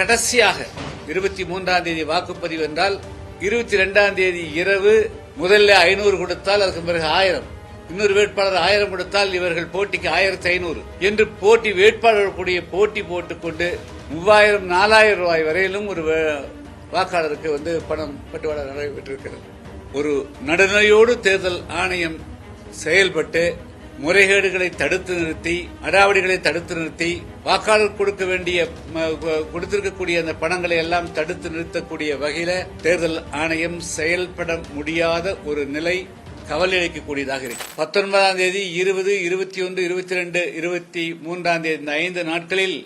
கடைசியாக 23ஆம் தேதி வாக்குப்பதிவு என்றால் 22ஆம் தேதி இரவு முதல்ல 500 கொடுத்தால் அதற்கு பிறகு 1000, இன்னொரு வேட்பாளர் 1000 கொடுத்தால் இவர்கள் போட்டிக்கு 1500 என்று போட்டி வேட்பாளர்கள் கூடிய போட்டி போட்டுக்கொண்டு 3000 4000 ரூபாய் வரையிலும் ஒரு வாக்காளருக்கு பணம் பட்டுவாடா நடைபெற்றிருக்கிறது. ஒரு நடுநிலையோடு தேர்தல் ஆணையம் செயல்பட்டு முறைகேடுகளை தடுத்து நிறுத்தி, அடாவடிகளை தடுத்து நிறுத்தி, வாக்காளர் கொடுத்திருக்கக்கூடிய அந்த பணங்களை எல்லாம் தடுத்து நிறுத்தக்கூடிய வகையில தேர்தல் ஆணையம் செயல்பட முடியாத ஒரு நிலை கவலை அளிக்கக்கூடியதாக இருக்கு. 19ஆம் தேதி 20, 21, 22, 23ஆம் தேதி இந்த 5 நாட்களில்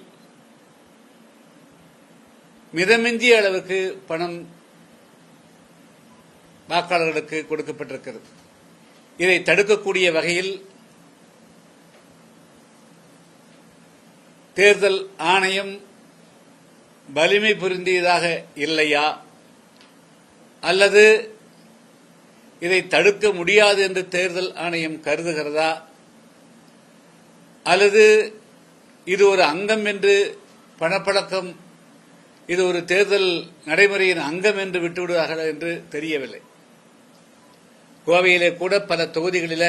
மிதமிஞ்சிய அளவுக்கு பணம் வாக்காளர்களுக்கு கொடுக்கப்பட்டிருக்கிறது. இதை தடுக்கக்கூடிய வகையில் தேர்தல் ஆணையம் வலிமை பொருந்தியதாக இல்லையா, அல்லது இதை தடுக்க முடியாது என்று தேர்தல் ஆணையம் கருதுகிறதா, அல்லது இது ஒரு அங்கம் என்று பணப்பழக்கம், இது ஒரு தேர்தல் நடைமுறையின் அங்கம் என்று விட்டுவிடுவார்கள் என்று தெரியவில்லை. கோவையிலே கூட பல தொகுதிகளில்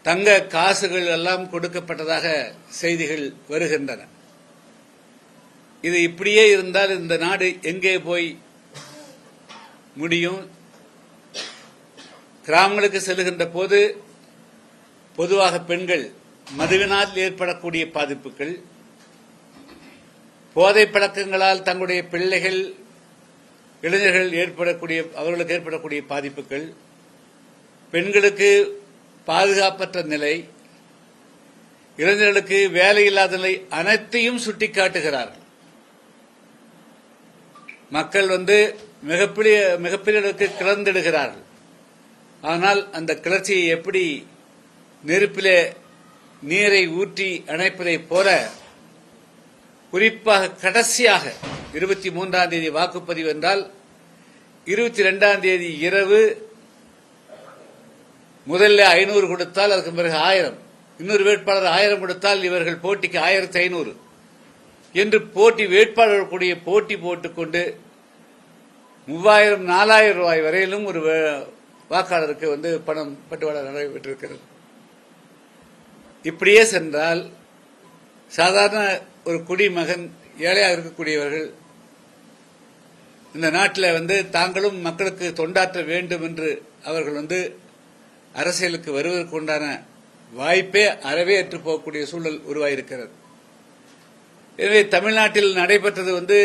தங்க காசுகள் எல்லாம் கொடுக்கப்பட்டதாக செய்திகள் வருகின்றன. இது இப்படியே இருந்தால் இந்த நாடு எங்கே போய் முடியும்? கிராமங்களுக்கு செல்லுகின்ற போது பொதுவாக பெண்கள் மதுவினால் ஏற்படக்கூடிய பாதிப்புகள், போதை பழக்கங்களால் தங்களுடைய பிள்ளைகள் இளைஞர்கள் அவர்களுக்கு ஏற்படக்கூடிய பாதிப்புகள், பெண்களுக்கு பாதுகாப்பற்ற நிலை, இளைஞர்களுக்கு வேலையில்லாத நிலை அனைத்தையும் சுட்டிக்காட்டுகிறார்கள். மக்கள் மிகப்பெரிய அளவுக்கு கிளர்ந்திடுகிறார்கள். ஆனால் அந்த கிளர்ச்சியை எப்படி நெருப்பிலே நீரை ஊற்றி அணைப்பதைப் போல, குறிப்பாக கடைசியாக 23ஆம் தேதி வாக்குப்பதிவு என்றால் 22ஆம் தேதி இரவு முதல்ல 500 கொடுத்தால் அதற்கு பிறகு 1000, இன்னொரு வேட்பாளர் 1000 கொடுத்தால் இவர்கள் போட்டிக்கு 1500 என்று போட்டி வேட்பாளர்கள் கூடிய போட்டி போட்டுக்கொண்டு 3000 4000 ரூபாய் வரையிலும் ஒரு வாக்காளருக்கு பணம் பட்டுவாடா நடைபெற்றிருக்கிறது. இப்படியே சென்றால் சாதாரண ஒரு குடிமகன், ஏழையாக இருக்கக்கூடியவர்கள் இந்த நாட்டில் தாங்களும் மக்களுக்கு தொண்டாற்ற வேண்டும் என்று அவர்கள் அரசியலுக்கு வருவதற்கு உண்டான வாய்ப்பே அறவே அற்று போகக்கூடிய சூழல் உருவாயிருக்கிறது. எனவே தமிழ்நாட்டில் நடைபெற்றது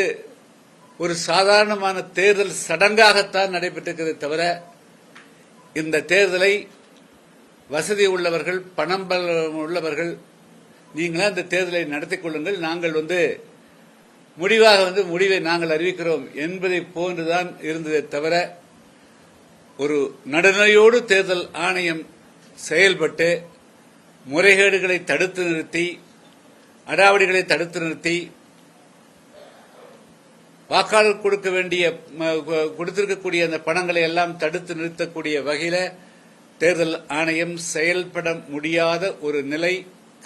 ஒரு சாதாரணமான தேர்தல் சடங்காகத்தான் நடைபெற்றிருக்கிறது தவிர, இந்த தேர்தலை வசதி உள்ளவர்கள், பணம் உள்ளவர்கள், நீங்களா இந்த தேர்தலை நடத்திக் கொள்ளுங்கள், நாங்கள் முடிவை நாங்கள் அறிவிக்கிறோம் என்பதை போன்றுதான் இருந்ததே தவிர, ஒரு நடுநிலையோடு தேர்தல் ஆணையம் செயல்பட்டு முறைகேடுகளை தடுத்து நிறுத்தி, அடாவடிகளை தடுத்து நிறுத்தி, வாக்காளர் கொடுத்திருக்கக்கூடிய அந்த பணங்களை எல்லாம் தடுத்து நிறுத்தக்கூடிய வகையில தேர்தல் ஆணையம் செயல்பட முடியாத ஒரு நிலை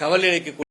கவலை அளிக்கக்கூடிய